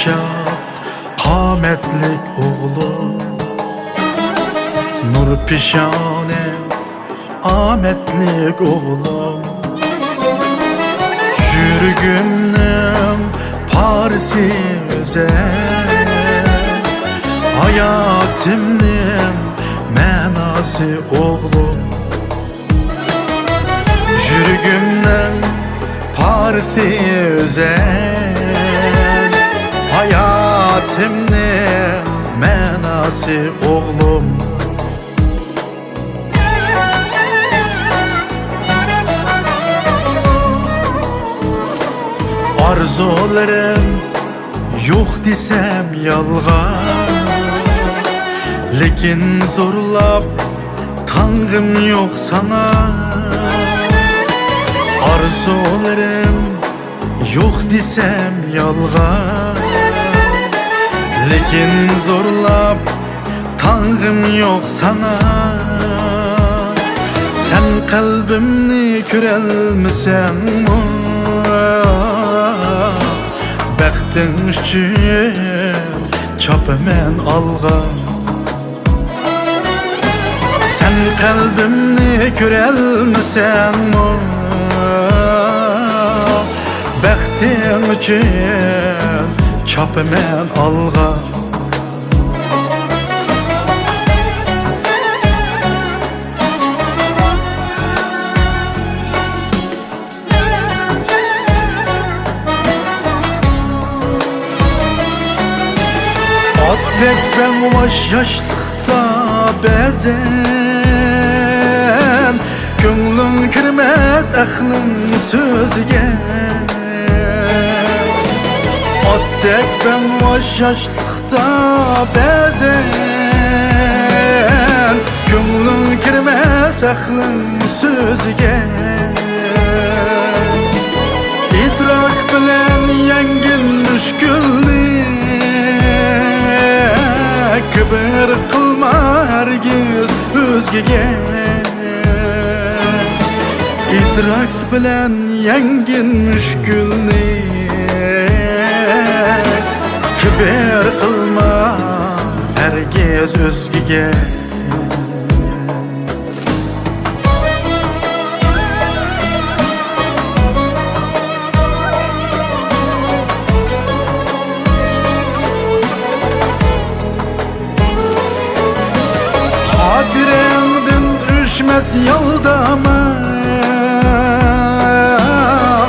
şap qametlik oğlum, nur pişane ametlik oğlum. Yürgümnüm Paris'i özel, hayatımның mənası oğlum. Yürgümnün Paris'i özel, hayatımның mənası oğlum. Arzularım yok desem yalgan, lekin zorlap tangım yok sana. Arzularım yok desem yalgan, lekin zorlap tangım yok sana. Sen kalbimni körelmisen mi? Bəxtin üçün çapı mən alğan. Sen kalbimni körelmisen mi? Bəxtin üçün çapı mən alğan. Tek ben vaş yaşlıkta bezen, gönlün kirmez aklın sözüge. Tek ben vaş yaşlıkta bezen, gönlün kirmez aklın sözüge. İdrak bilen yengin müşkülni, kibir qilma hargiz o'zgaga. Idrak bilan yengin mushkulni, kibir qilma hargiz o'zgaga. Hatirengdin düşmez yaldama,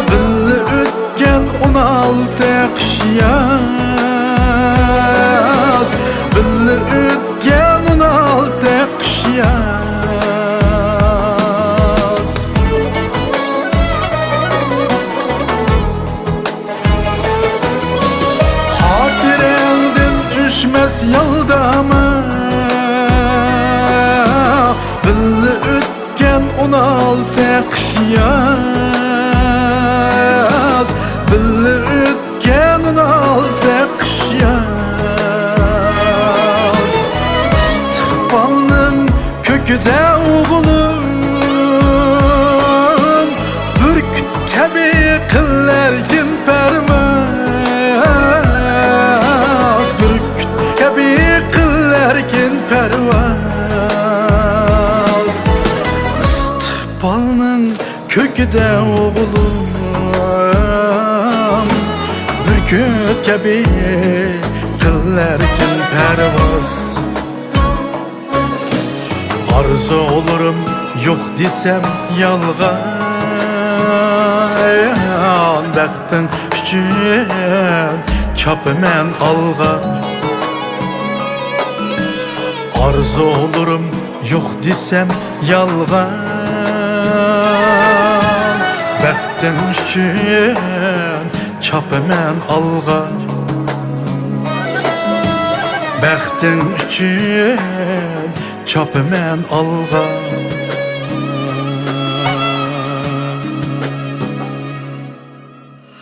billi ötken 16 kış yaz, billi ötken 16 kış yaz. Hatirengdin düşmez yaldama, billi ötken 16 kış yaz, billi ötken 16 kış yaz. İstiqbalның köküde oğlum, bürküt kabi qillargin parvaz, bürküt kabi qillargin parvaz. İstiqbalның köküde oğlum, bürküt kabi qillargin parvaz. Arzu olurum yok desem yalgan, bəxtin üçün çapı mən alğan. Arzu olurum yok desem yalgan, bəxtin üçün çapı mən alğan. Bəxtin üçün çapı mən alğan.